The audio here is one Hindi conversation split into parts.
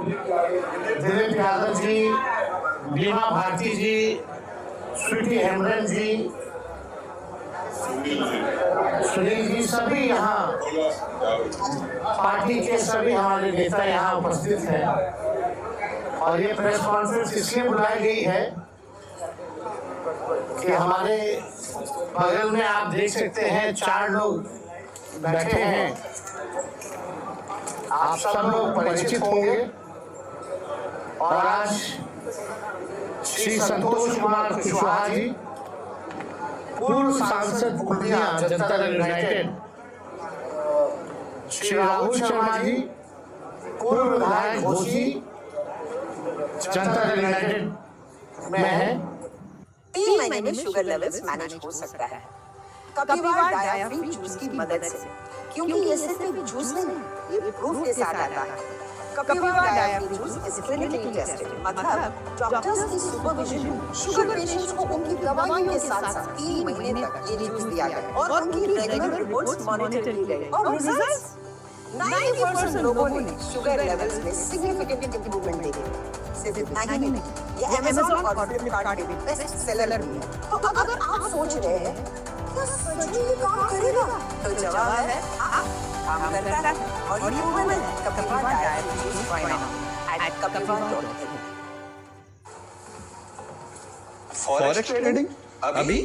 दिलीप यादव जी, बीमा भारती जी, स्वीटी हेमरन जी, सुनील जी, सभी यहाँ पार्टी के सभी हमारे नेता यहाँ उपस्थित हैं। और ये प्रेस कॉन्फ्रेंस इसलिए बुलाई गई है कि हमारे बगल में आप देख सकते हैं 4 लोग बैठे हैं। आप सब लोग परिचित होंगे। और आज श्री संतोष कुमार कुशवाहा जी, पूर्व सांसद पूर्णिया जनता दल यूनाइटेड, श्री राहुल शर्मा जी, पूर्व विधायक घोसी जनता दल यूनाइटेड में है। 3 महीने में शुगर लेवल्स मैनेज हो सकता है कपिवा डायफ्री जूस की मदद से, क्योंकि ये सिर्फ जूस नहीं, ये प्रूफ के साथ आता है। Kapiva Dia Free juice is clinically tested, मतलब डॉक्टर्स की सुपरविजन शुगर पेशेंट्स को उनकी दवाइयों के साथ 3 महीने तक ये जूस दिया गया और उनकी रेगुलर रिपोर्ट्स मॉनिटर की गई और रिजल्ट्स 90% लोगों ने शुगर लेवल्स में सिग्निफिकेंट इंप्रूवमेंट देखी। सिर्फ इतना ही नहीं, ये Amazon और फ्लिपकार्ट के भी बेस्ट सेलर भी है। तो अगर आप सोच रहे हैं क्या सच में ये काम करेगा, तो जवाब है हाँ, काम करता है और ये प्रूवन है। Kapiva Dia Free juice try now at kapiva.in। Forex trading अभी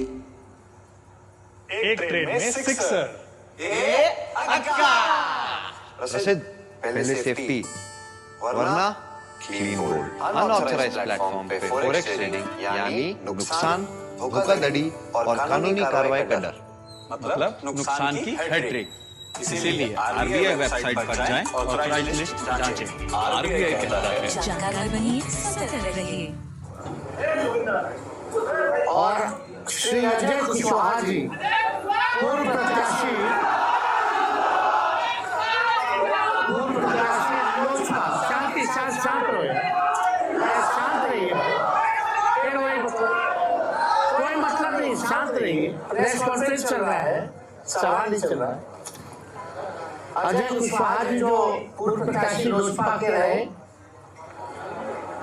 एक ट्रेड में सिक्सर। रशीद, पहले सेफ्टी वरना क्लीन होल्ड। अनऑथराइज्ड प्लेटफॉर्म पे फॉरेक्स ट्रेडिंग यानी नुकसान, धोखाधड़ी और कानूनी कार्रवाई का डर, मतलब नुकसान की हैट्रिक। इसीलिए आरबीआई वेबसाइट पर जाएं और ऑथराइज्ड लिस्ट जांचें। आरबीआई कहता है जानकार बनिए, सतर्क रहिए। और श्री अजय कुशवाहा जी, पूर्व प्रत्याशी लोजपा। शांत रहिए, कोई मतलब नहीं, शांत रहिए। प्रेस कॉन्फ्रेंस चल रहा है, सवाल नहीं चल रहा है। अजय कुशवाहा जी जो पूर्व प्रत्याशी लोजपा के रहे,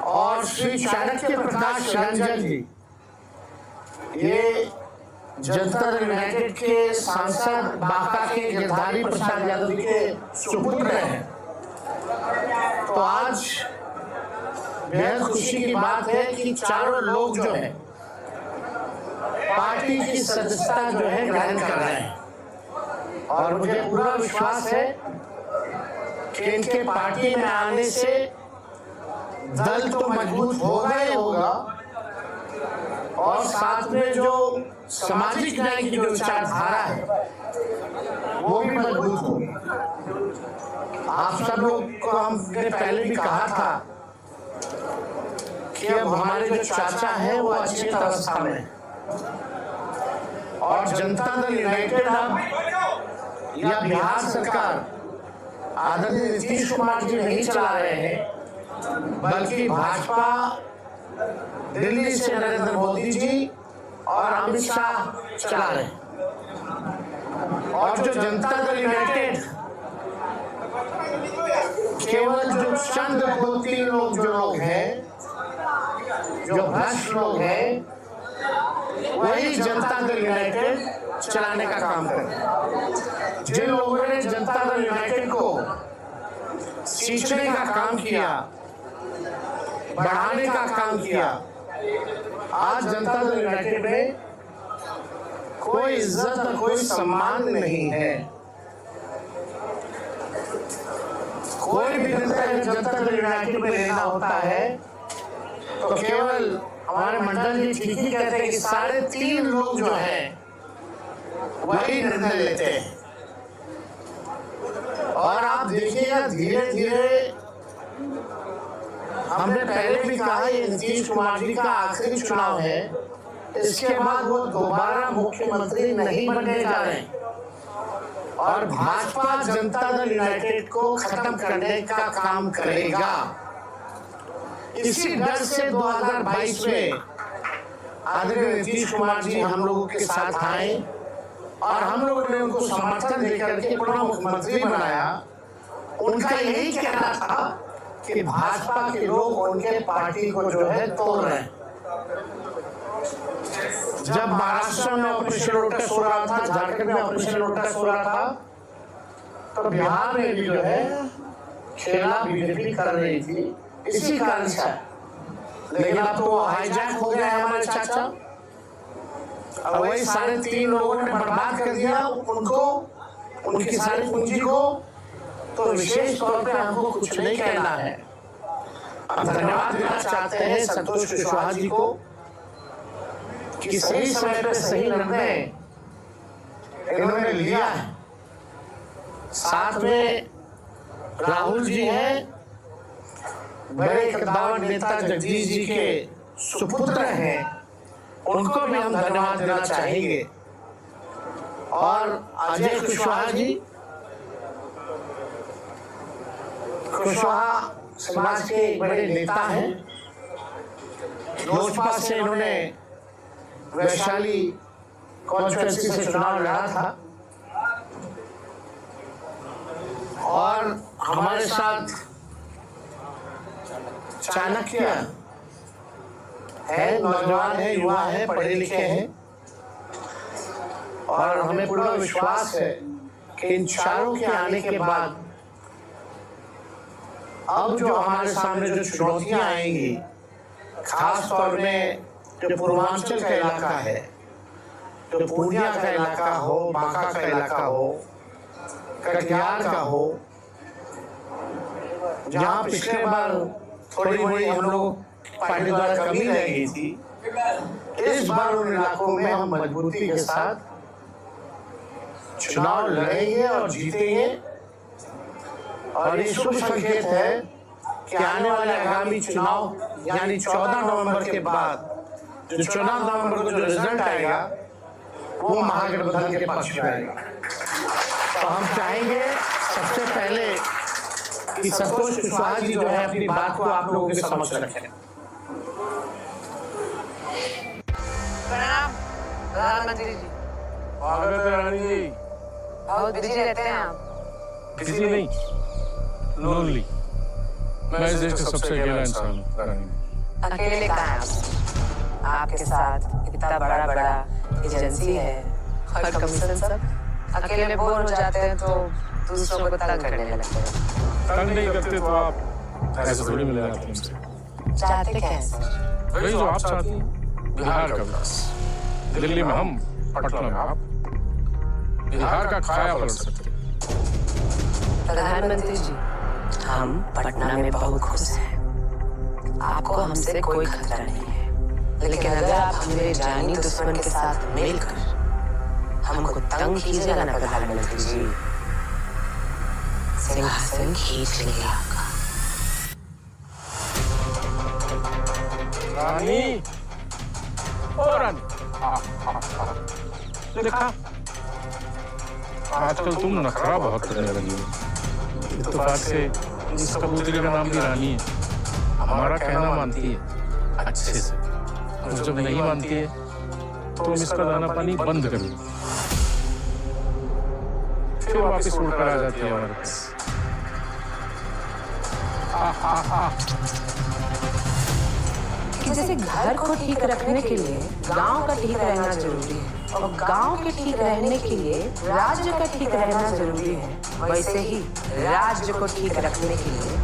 और श्री चाणक्य प्रकाश रंजन जी, ये जनता दल यूनाइटेड के सांसद बांका के गिरधारी प्रसाद यादव जी के सुपुत्र हैं। तो आज बेहद खुशी की बात है कि चारों लोग जो है पार्टी की सदस्यता जो है ग्रहण कर रहे हैं। और मुझे पूरा विश्वास है कि इनके पार्टी में आने से दल तो मजबूत होगा ही होगा, और साथ में जो सामाजिक न्याय की जो विचारधारा है वो भी मजबूत होगी। आप सब लोग को हमने पहले भी कहा था कि अब हमारे जो चाचा हैं वो अच्छी अवस्था में है, और जनता दल यूनाइटेड अब या बिहार सरकार आदरणीय नीतीश कुमार जी नहीं चला रहे हैं, बल्कि भाजपा दिल्ली से नरेंद्र मोदी जी और अमित शाह चला रहे हैं। और जो जनता दल यूनाइटेड केवल जो चंद 2-3 लोग हैं, जो भ्रष्ट लोग हैं, वही जनता दल यूनाइटेड चलाने का काम करें। जिन लोगों ने जनता दल यूनाइटेड को सींचने का काम किया, बढ़ाने का काम किया, आज जनता दल यूनाइटेड में कोई इज्जत और कोई सम्मान नहीं है। कोई भी जनता दल यूनाइटेड में लेना होता है तो केवल हमारे मंडल जी ठीक ही कहते हैं कि 3.5 लोग जो हैं वही निर्णय लेते हैं। और आप देखिएगा धीरे धीरे, हमने पहले भी कहा ये नीतीश कुमार जी का आखिरी चुनाव है, इसके बाद वो दोबारा मुख्यमंत्री नहीं बनने जा रहे हैं। और भाजपा जनता दल यूनाइटेड को खत्म करने का काम करेगा। इसी डर से 2022 में आदरणीय नीतीश कुमार जी हम लोगों के साथ आए और हम लोगों ने उनको समर्थन देकर के पुनः मुख्यमंत्री बनाया। उनका यही कहना था कि भाजपा के लोग उनके पार्टी को जो है तोड़ रहे हैं। जब महाराष्ट्र में ऑपरेशन लोटस हो रहा था, झारखंड में ऑपरेशन लोटस हो रहा था, तो बिहार में भी जो है खेला बीजेपी कर रही थी इसी कारण से। लेकिन अब तो हाईजैक हो गया है हमारे चाचा, और वही सारे 3 लोगों ने बर्बाद कर दिया उनको, उनकी सारी पूंजी को। तो विशेष तौर पे हमको कुछ नहीं कहना है, हम धन्यवाद देना चाहते हैं संतोष कुशवाहा जी को कि सही समय पे सही निर्णय इन्होंने लिया है। साथ में राहुल जी हैं, बड़े कद्दावर नेता जगदीश जी के सुपुत्र हैं, उनको भी हम धन्यवाद देना चाहेंगे। और अजय कुशवाहा जी, कुशवाहा समाज के एक बड़े नेता हैं। लोजपा से इन्होंने वैशाली कॉन्स्टिट्यूएंसी से चुनाव लड़ा था, और हमारे साथ चाणक्य है, नौजवान है, युवा है, पढ़े लिखे हैं, और हमें पूरा विश्वास है कि इन चारों के आने के बाद अब जो हमारे सामने जो चुनौतियां आएंगी, खास तौर में जो पूर्वांचल का इलाका है, जो पूर्णिया का इलाका हो, बांका का इलाका हो, कटिहार का हो, जहाँ पिछले बार थोड़ी बड़ी हम लोग पार्टी द्वारा कमी रह गई थी, इस बार उन इलाकों में हम मजबूती के साथ चुनाव लड़ेंगे और जीतेंगे। और ये शुभ संकेत है कि आने वाले आगामी चुनाव यानी 14 नवंबर के बाद जो 14 नवंबर को जो रिजल्ट आएगा वो महागठबंधन के पक्ष में आएगा। तो हम चाहेंगे सबसे पहले कि संतोष कुशवाहा जी जो है अपनी बात को आप लोगों के समक्ष रखें। प्रणाम प्रधानमंत्री जी। स्वागत है रानी जी। बहुत बिजी रहते हैं आप? किसी नहीं, लोनली। मैं इस देश का सबसे अकेला इंसान हूँ रानी जी। अकेले कहाँ हैं आप? आपके साथ इतना बड़ा एजेंसी है और कमीशन सब। अकेले बोर हो जाते हैं तो दूसरों को तंग करने लगते हैं। तंग नहीं करते तो आप ऐसे थोड़ी मिल जाते हैं हमसे। चाहते क्या है सर? वही जो आप चाहती हैं, बिहार का विकास। दिल्ली में हम, पटना में आप, बिहार का खाया पलट सकते हैं। प्रधानमंत्री जी, हम पटना में बहुत खुश हैं। आपको हमसे कोई खतरा नहीं है, लेकिन अगर आप हमारे जानी दुश्मन के साथ मिलकर हमको तंग कीजिएगा ना प्रधानमंत्री जी, सिंहासन खींच लेंगे आपका। रानी, ओ रानी, देखा आजकल तुम नखरा बहुत करने लगी हो। इत्तेफाक से इस कबूतरी का नाम भी रानी है। हमारा कहना मानती है अच्छे से, और जब नहीं मानती है तो तुम इसका दाना पानी बंद कर दो, फिर वापस उड़कर आ जाती है हमारे पास। कि जैसे घर को ठीक रखने के लिए गांव का ठीक रहना जरूरी है, और गांव के ठीक रहने के लिए राज्य का ठीक रहना जरूरी है, वैसे ही राज्य को ठीक रखने के लिए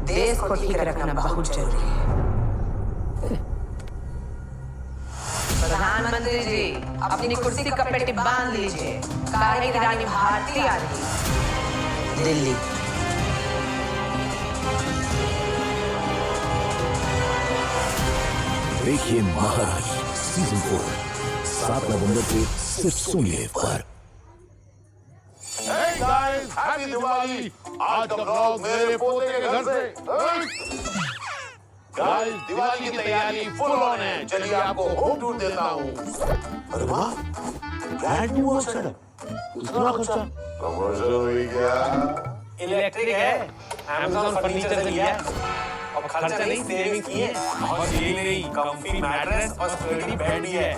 देश को ठीक रखना बहुत जरूरी है। प्रधानमंत्री जी, अपनी कुर्सी का पेटी बांध लीजिए, काहे की रानी भारती आ रही है दिल्ली। देखिए महाराज सीजन 4 7 नवंबर से सिर्फ सोनी पर। Hey guys, happy Diwali. आज का ब्लॉग मेरे पोते के घर से। गाइस, दिवाली की तैयारी फुल ऑन है। चलिए आपको होम टूर देता हूँ। अरे वाह, ब्रांड न्यू वॉच सेटअप। उतना खर्चा? कमर्शियल हुई क्या? इलेक्ट्रिक है, Amazon फर्नीचर से लिया, अब खर्चा नहीं सेविंग की है। और ये नहीं, कंफी मैट्रेस और स्टडी बेड ही है।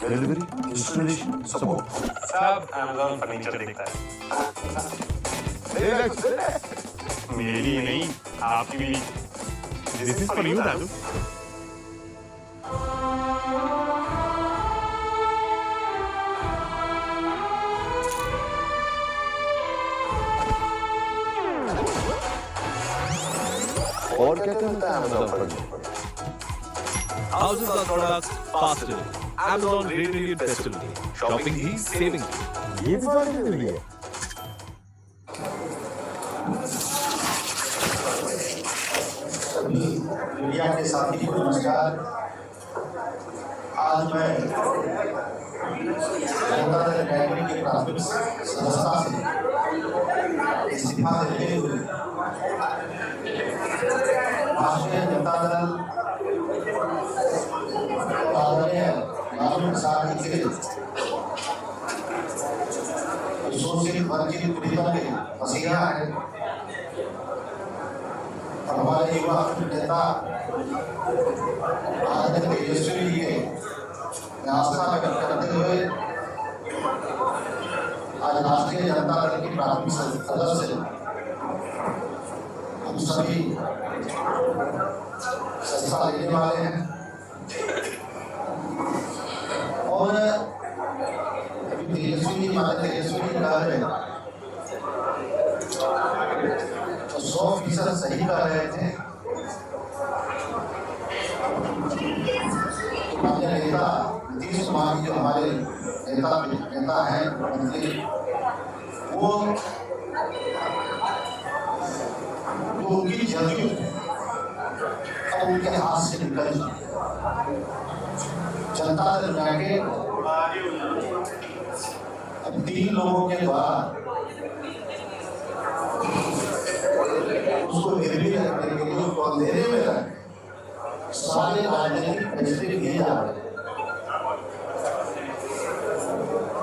डिलीवरी, इंस्टॉलेशन, सपोर्ट, सब Amazon फर्नीचर देखता है। मेरी नहीं, आपकी भी। This is for you, दादू। और क्या क्या मिलता है Amazon पर? Thousands of products faster. Amazon Great Review Festival. Shopping he saving ही। ये भी बात नहीं मिली है। मीडिया के साथी को नमस्कार। आज मैं जनता दल यूनाइटेड की प्राथमिक सदस्यता से इस्तीफा देते हुए राष्ट्रीय जनता दल आदरणीय लालू प्रसाद जी के शोषित वंचित पीड़ितों के मसीहा है और हमारे युवा नेता आदरणीय तेजस्वी जी के आस्था व्यक्त करते हुए आज राष्ट्रीय जनता दल की प्राथमिक सदस्य हम सभी सत्ता लेने वाले हैं और तेजस्वी जी कह रहे तो 100% सही कह रहे थे। अपने नेता नीतीश कुमार जो हमारे नेता हैं मंत्री, वो उनकी जदयू अब उनके हाथ से निकल चुकी। जनता दल यूनाइटेड अब 3 लोगों के द्वारा उसको गिरवी रखने के लिए उसको अंधेरे में रख सारे राजनीतिक फैसले किए जा रहे हैं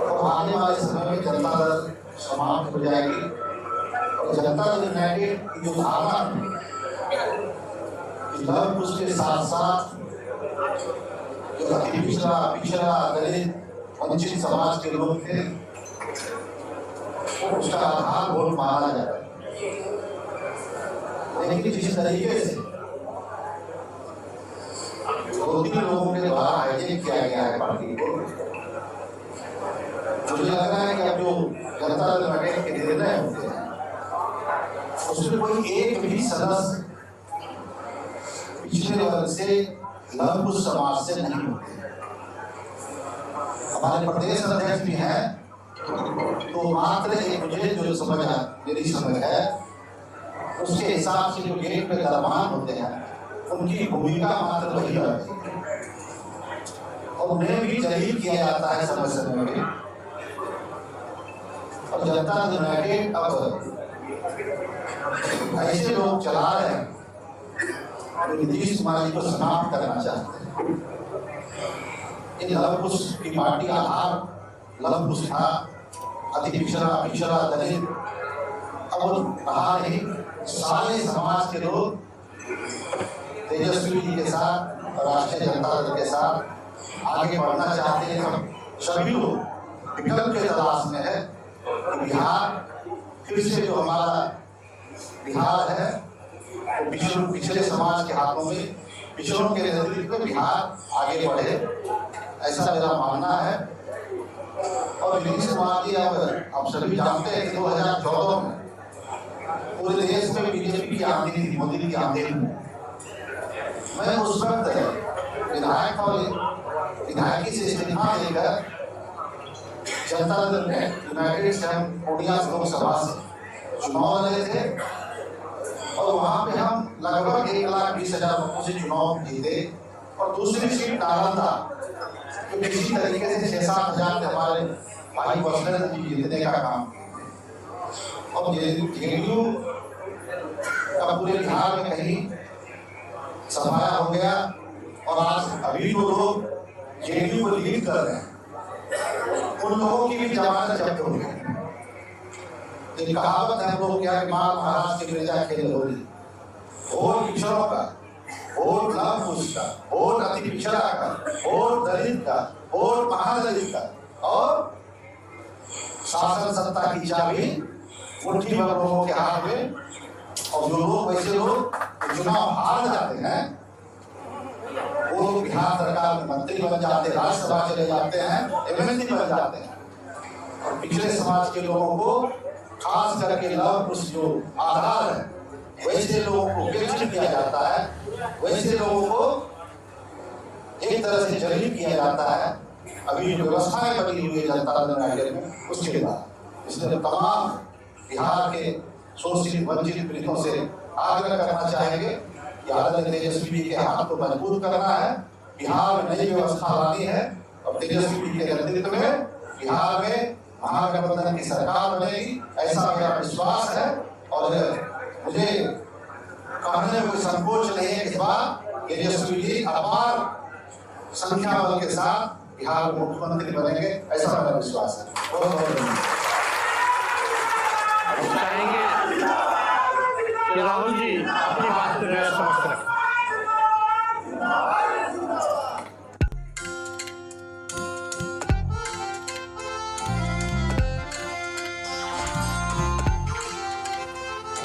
और आने वाले समय में जनता दल समाप्त हो जाएगी और जनता दल यूनाइटेड की जो धारणा लव उसके साथ साथ जो अति पिछड़ा दलित वंचित समाज के लोग थे उसका आधार वोट माना जाता है। लेकिन जिस तरीके से 2-3 लोगों के द्वारा हाईजेक किया गया है पार्टी को, मुझे लग रहा है कि अब जो जनता दल यूनाइटेड के निर्णय होते हैं उसमें कोई एक भी सदस्य पिछले वर्ग से लवकुश समाज से नहीं होते। हमारे प्रदेश अध्यक्ष भी हैं तो मात्र एक मुझे जो समझ मेरी समझ है उसके हिसाब से जो गेट पे दरमान होते हैं उनकी भूमिका मात्र वही रहती है और उन्हें भी जलील किया जाता है समय समय में। और जनता दल यूनाइटेड अब ऐसे लोग चला रहे हैं जो नीतीश कुमार जी को समाप्त करना चाहते हैं। लवकुश की पार्टी आधार लवकुश था, अति पिछड़ा दलित, अब रहा नहीं। सारे समाज के लोग तेजस्वी जी के साथ राष्ट्रीय जनता दल के साथ आगे बढ़ना चाहते हैं। हम सभी लोग विकल्प के तलाश में है कि बिहार फिर से जो हमारा बिहार है वो पिछड़े समाज के हाथों में पिछड़ों के नेतृत्व में बिहार आगे बढ़े, ऐसा मेरा मानना है। और नीतीश कुमार जी आप सभी जानते हैं कि 2014 में पूरे देश में बीजेपी की आंधी थी, मोदी की आंधी थी। मैं उस वक्त विधायक और विधायकी से इस्तीफा देकर जनता दल यूनाइटेड से हम पूर्णिया लोकसभा से चुनाव लड़े थे और वहाँ पे हम लगभग 1,20,000 लोगों से चुनाव जीते और दूसरी सीट नालंदा तो किसी तरीके से 6-7 हजार के हमारे भाई वसुंधरा जी जीतने का काम किया और जेडीयू का पूरे बिहार में कहीं सफाया हो गया और आज अभी जो लोग जेडीयू को लीड कर रहे हैं उन लोगों की भी जमानत जब्त हो गई। एक कहावत है वो क्या कि माल महाराज के बेजा खेल होली, वोट पिछड़ों का, वोट लवकुश का, वोट अति पिछड़ा का, वोट दलित का, वोट महादलित का, और शासन सत्ता की चाबी मुट्ठी भर लोगों के हाथ में। और जो लोग वैसे लोग चुनाव हार जाते हैं वो लोग बिहार सरकार में मंत्री बन जाते हैं, राज्यसभा चले जाते हैं, एमएलसी बन जाते हैं। और पिछले समाज के लोगों को खास करके लव कुश जो आधार है वैसे लोगों को उपेक्षित किया जाता है, वैसे लोगों को एक तरह से जलील किया जाता है। अभी जो व्यवस्थाएं बनी हुई है जनता दल यूनाइटेड में उसके बाद इसलिए तमाम बिहार के शोषित वंचित पीड़ितों से आग्रह करना चाहेंगे कि आदरणीय तेजस्वी जी के हाथ को मजबूत करना है, बिहार में नई व्यवस्था लानी है और तेजस्वी जी के नेतृत्व में बिहार में महागठबंधन की सरकार बनेगी, ऐसा मेरा विश्वास है। और मुझे कहने में कोई संकोच नहीं है इस बार तेजस्वी जी अपार संख्या बल के साथ बिहार में मुख्यमंत्री बनेंगे, ऐसा मेरा विश्वास है। बहुत बहुत धन्यवाद। राहुल जी अपनी बात को समाप्त रखें।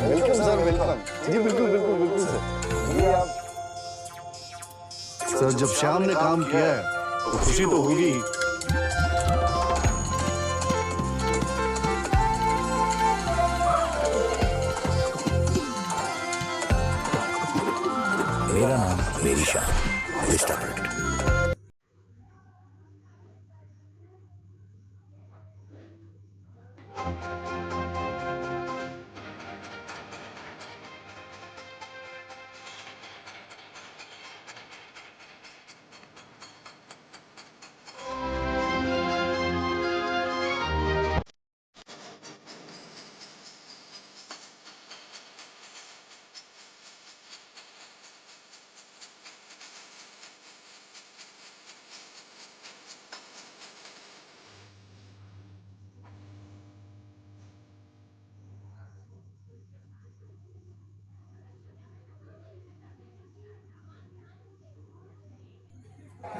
Welcome sir, welcome. जी बिल्कुल बिल्कुल बिल्कुल सर। ये आप सर जब श्याम ने काम किया है तो खुशी तो होगी। मेरा नाम मेरी शान, विस्टा प्रिंट।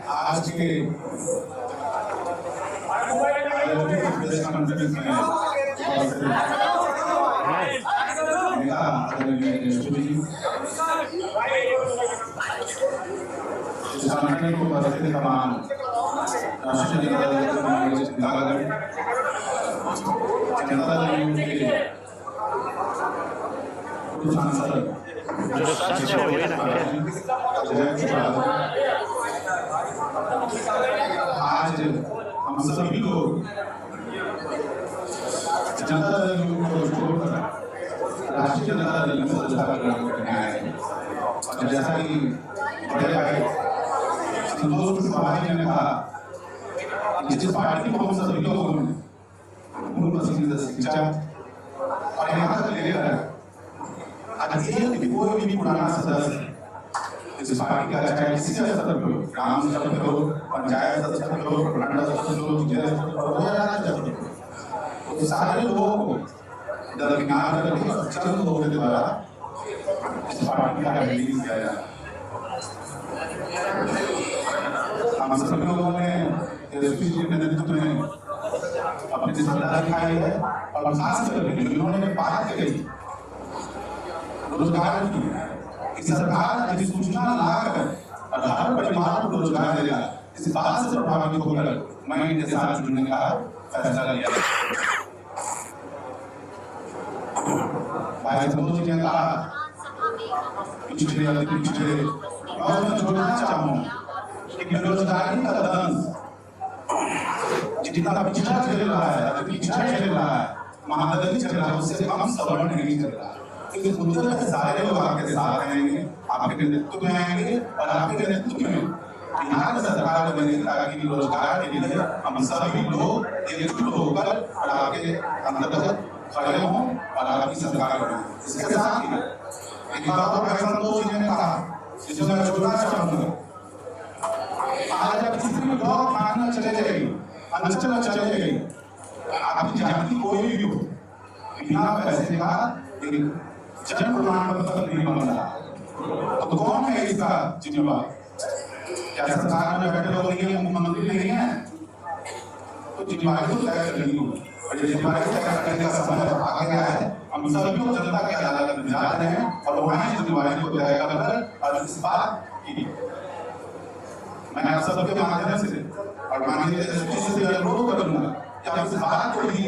आज के प्रेस कॉन्फ्रेंस में संगठन को बदलते तमाम राष्ट्रीय जनता दल के कुछ सांसद आज हम सभी को जनता दल को छोड़कर राष्ट्रीय जनता दल में सदस्यता ग्रहण करने आए हैं। और जैसा कि बड़े भाई संतोष कुशवाहा जी ने कहा कि जिस पार्टी को हम सभी लोगों ने पूर्ण पसंदीदा शिक्षा और यहाँ तक लेकर आज कोई भी पुराना सदस्य इस पार्टी का चाहे किसी स्तर पर हो, ग्राम स्तर पर हो, पंचायत स्तर पर हो, प्रखंड स्तर पर हो, जिला स्तर पर हो या राज्य स्तर पर हो, तो सारे लोगों को दरकिनार करके चंद लोगों के द्वारा इस पार्टी का हैंडलिंग किया जाए। हम सभी लोगों ने तेजस्वी जी के नेतृत्व में अपनी सत्ता दिखाई है और खास करके जिन्होंने बात कही रोजगार की सरकार अधिसूचना लाकर और हर परिवार को रोजगार देगा, इस बात से प्रभावित होकर मैं इनके साथ जुड़ने का फैसला लिया। भाई संतोष जी ने कहा पिछड़े अति पिछड़े, और मैं जोड़ना चाहूँ कि बेरोजगारी का दंश जितना पिछड़ा चल रहा है, अति पिछड़ा चल रहा है, महादलित चल रहा है, उससे कम सवर्ण नहीं चल रहा। इस मुद्दे में सारे लोग आपके साथ आएंगे, आपके नेतृत्व में आएंगे और आपके नेतृत्व में बिहार की सरकार बनेगी ताकि रोजगार के लिए हम सभी लोग एकजुट होकर और आपके अंतर्गत खड़े हों और आपकी सरकार बने। इसके साथ ही एक बात और संतोष जी ने कहा जिसे मैं जोड़ना चाहूंगा, आज आप किसी भी ब्लॉक मांगना चले जाएगी, अंचल चले गई, आपकी जाति कोई भी हो, बिना पैसे का जन प्रमाण पत्र नहीं बन रहा, तो कौन है इसका जिम्मेवार? क्या सरकार में बैठे लोग नहीं है, मुख्यमंत्री नहीं है, तो जिम्मेदारी तो तय करनी होगी। और ये जिम्मेदारी तय करने का समय आ गया है। हम सभी लोग जनता की अदालत में जा रहे हैं और वहाँ इस जिम्मेदारी को तय कर और इस बात की मैं आप सबके माध्यम से और माननीय दृष्टि से अनुरोध करूंगा कि आप इस बात को ही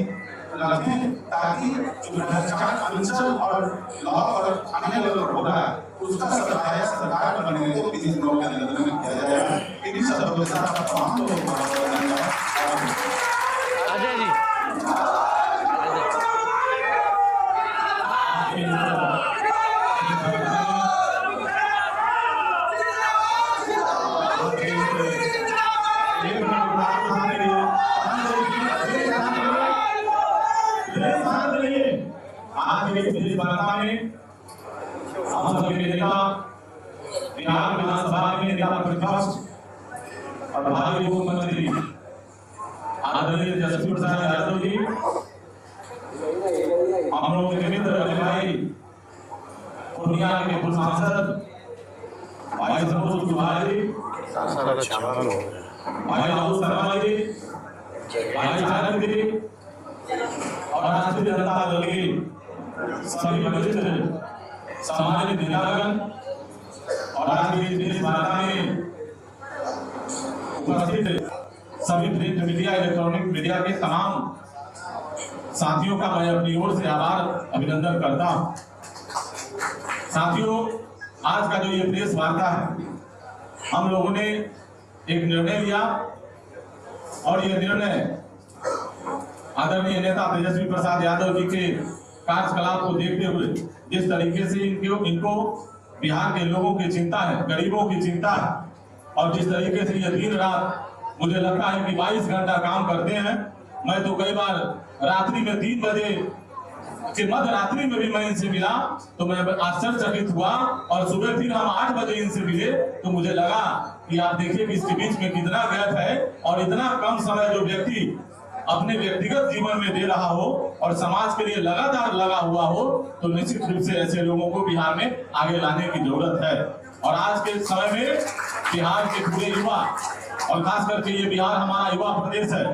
रखें ताकि जो भ्रष्टाचार कानून और लॉ और आने वाला हो रहा है उसका सरकार बनने को किसी लोग के अंदर में किया जाएगा। इन्हीं सब के साथ तमाम लोग अजय जी आज के इस वार्ता में हम सभी नेता बिहार विधानसभा में नेता प्रतिपक्ष और भावी मुख्यमंत्री आदरणीय तेजस्वी प्रसाद यादव जी, हम लोग के मित्र भाई पूर्णिया के पूर्व सांसद भाई संतोष कुमार जी, भाई राहुल शर्मा जी, भाई जानक जी और राष्ट्रीय जनता दल के सभी वरिष्ठ सामाजिक नेतागण और आज की इस वार्ता में उपस्थित सभी प्रिंट मीडिया, इलेक्ट्रॉनिक मीडिया के तमाम साथियों का मैं अपनी ओर से आभार अभिनंदन करता हूं। साथियों, आज का जो ये प्रेस वार्ता है, हम लोगों ने एक निर्णय लिया और ये निर्णय आदरणीय नेता तेजस्वी प्रसाद यादव जी के कार्यकलाप को देखते हुए जिस तरीके से इनको बिहार के लोगों की चिंता है, गरीबों की चिंता है और जिस तरीके से ये दिन रात मुझे लगता है कि 22 घंटा काम करते हैं। मैं तो कई बार रात्रि में 3 बजे के मध्य रात्रि में भी मैं इनसे मिला तो मैं आश्चर्यचकित हुआ और सुबह फिर हम 8 बजे इनसे मिले तो मुझे लगा कि आप देखिए कि इसके बीच में कितना गैप है और इतना कम समय जो व्यक्ति अपने व्यक्तिगत जीवन में दे रहा हो और समाज के लिए लगातार लगा हुआ हो तो निश्चित रूप से ऐसे लोगों को बिहार में आगे लाने की जरूरत है। और आज के समय में बिहार के पूरे युवा और खास करके ये बिहार हमारा युवा प्रदेश है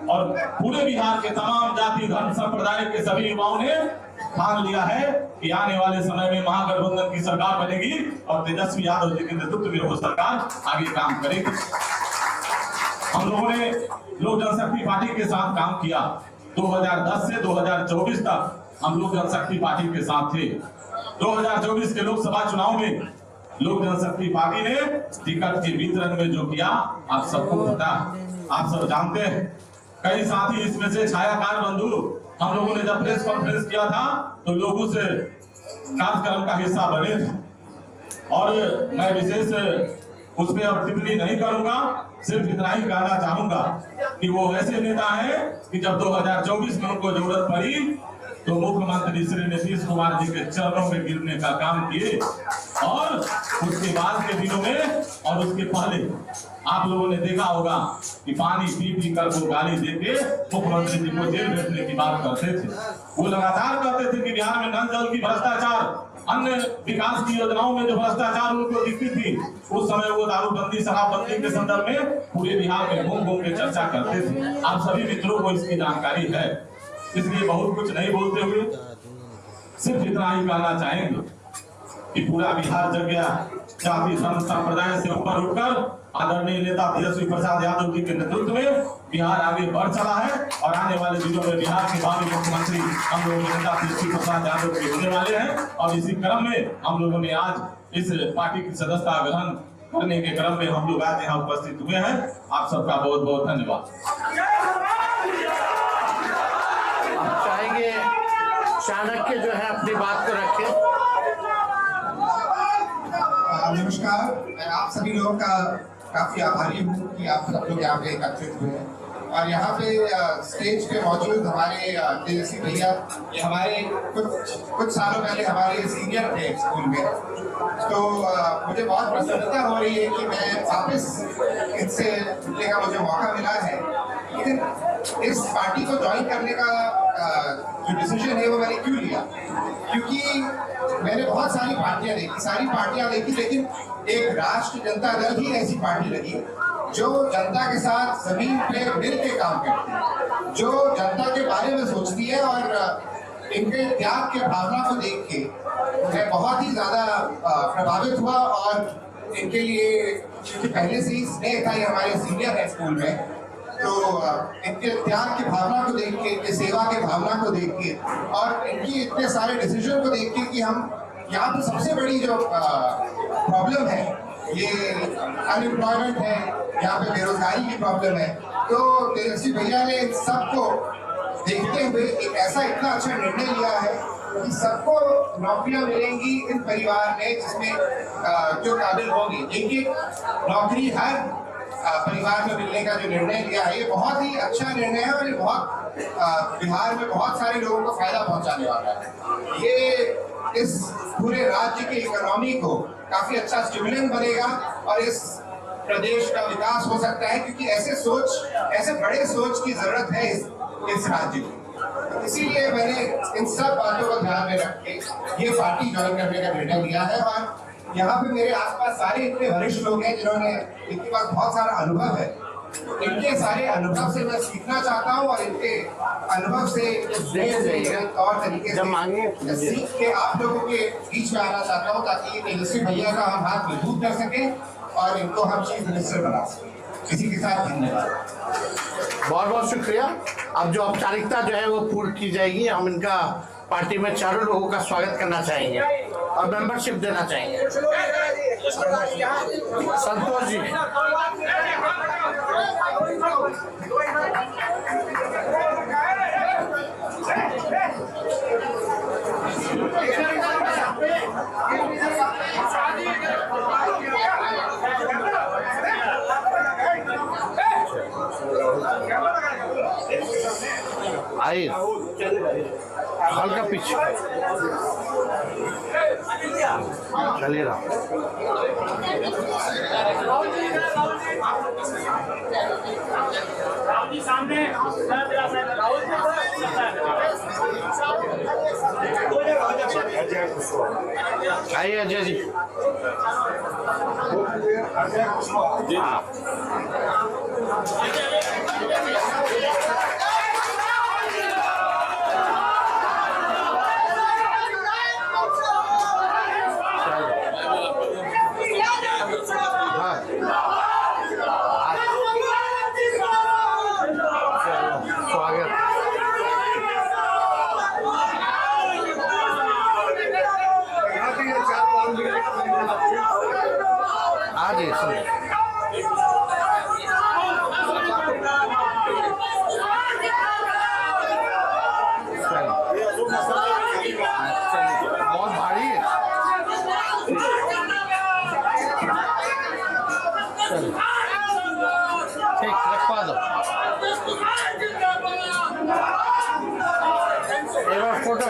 और पूरे बिहार के तमाम जाति धर्म संप्रदाय के सभी युवाओं ने ठान लिया है कि आने वाले समय में महागठबंधन की सरकार बनेगी और तेजस्वी यादव जी के नेतृत्व में वो सरकार आगे काम करेगी। हम लोगों ने लोक जनशक्ति पार्टी के साथ काम किया। 2010 से 2024 तक हम लोक जनशक्ति पार्टी के साथ थे। 2024 के लोकसभा चुनाव में लोक जनशक्ति पार्टी ने टिकट के वितरण में जो किया आप सबको पता, आप सब जानते हैं। कई साथी इसमें से छायाकार बंधु हम लोगों ने जब प्रेस कॉन्फ्रेंस किया था तो लोगों से कार्यक्रम का हिस्सा बने थे और मैं विशेष उस पर अब टिप्पणी नहीं करूंगा, सिर्फ इतना ही कहना चाहूंगा कि वो ऐसे नेता हैं कि जब 2024 में उनको जरूरत पड़ी तो मुख्यमंत्री श्री नीतीश कुमार जी के चरणों में गिरने का काम किए और उसके बाद के दिनों में और उसके पहले आप लोगों ने देखा होगा कि पानी पी कर वो गाली देके मुख्यमंत्री जी को जेल भेजने की बात करते थे। वो लगातार कहते थे कि बिहार में नल जल की भ्रष्टाचार, अन्य विकास की योजनाओं में जो भ्रष्टाचार उनको दिखती थी उस समय वो दारूबंदी शराबबंदी के संदर्भ में पूरे बिहार में घूम घूम के चर्चा करते थे। आप सभी मित्रों को इसकी जानकारी है, इसलिए बहुत कुछ नहीं बोलते हुए सिर्फ इतना ही कहना चाहेंगे कि पूरा बिहार जग गया। जाति धर्म संप्रदाय से ऊपर उठकर आदरणीय नेता तेजस्वी प्रसाद यादव जी के नेतृत्व में बिहार आगे बढ़ चला है और आने वाले दिनों में बिहार के भावी मुख्यमंत्री हम लोगों के नेता तेजस्वी प्रसाद यादव के होने वाले हैं। और इसी क्रम में हम लोगों ने आज इस पार्टी की सदस्यता ग्रहण करने के क्रम में हम लोग आज यहाँ उपस्थित हुए हैं। आप सबका बहुत बहुत धन्यवाद। चाहेंगे चाणक्य जो है अपनी बात को रखें। नमस्कार, मैं आप सभी लोगों का काफी आभारी हूँ कि आप सब लोग यहाँ पे एकत्रित हुए और यहाँ पे स्टेज पे मौजूद हमारे तेजस्वी भैया, ये हमारे कुछ सालों पहले हमारे सीनियर थे स्कूल में, तो मुझे बहुत प्रसन्नता हो रही है कि मैं वापस इनसे मिलने का मुझे मौका मिला है। लेकिन इस पार्टी को ज्वाइन करने का जो डिसीजन है वो मैंने क्यों लिया, क्योंकि मैंने बहुत सारी पार्टियां देखी, लेकिन एक राष्ट्रीय जनता दल ही ऐसी पार्टी लगी जो जनता के साथ जमीन पे मिल के काम करती है, जो जनता के बारे में सोचती है। और इनके त्याग के भावना को देख के मैं बहुत ही ज्यादा प्रभावित हुआ। और इनके लिए क्योंकि पहले से ही स्नेह था, ये हमारे सीनियर है स्कूल में, तो इनके त्याग की भावना को देख के, इनके सेवा के भावना को देख के और इनकी इतने सारे डिसीजन को देख के कि हम यहाँ पे सबसे बड़ी जो प्रॉब्लम है ये अनएम्प्लॉयमेंट है, यहाँ पे बेरोजगारी की प्रॉब्लम है। तो तेजस्वी भैया ने सबको देखते हुए एक ऐसा इतना अच्छा निर्णय लिया है कि सबको नौकरियां मिलेंगी इन परिवार में, जिसमें जो काबिल होंगे। एक नौकरी हर परिवार में मिलने का जो निर्णय लिया है, ये बहुत ही अच्छा निर्णय है और ये बहुत बिहार में बहुत सारे लोगों को फायदा पहुंचाने वाला है। ये इस पूरे राज्य के इकोनॉमी को काफी अच्छा स्टिमुलेंट बनेगा और इस प्रदेश का विकास हो सकता है, क्योंकि ऐसे बड़े सोच की जरूरत है इस राज्य को। इसीलिए मैंने इन सब बातों को ध्यान में रख के ये पार्टी ज्वाइन करने का निर्णय लिया है। और यहाँ पे मेरे आसपास सारे इतने वरिष्ठ लोग हैं जिन्होंने, इनके पास बहुत सारा अनुभव है, इनके सारे अनुभव से मैं सीखना चाहता हूँ और इनके अनुभव से तौर तरीके से सीख के आप लोगों के बीच में आना चाहता हूँ, ताकि तेजस्वी भैया का हम हाथ मजबूत कर सके और इनको हम चीफ मिनिस्टर बना सकें। इसी के साथ धन्यवाद। बहुत बहुत शुक्रिया। अब जो औपचारिकता जो है वो पूर्ण की जाएगी। हम इनका पार्टी में चारों लोगों का स्वागत करना चाहेंगे और मेंबरशिप देना चाहेंगे। संतोष जी, आइए हल्का पीछे चलिए रहा। आइए अजय जी। बहुत भारी है। ठीक, रखवा दो। एक बार फोटो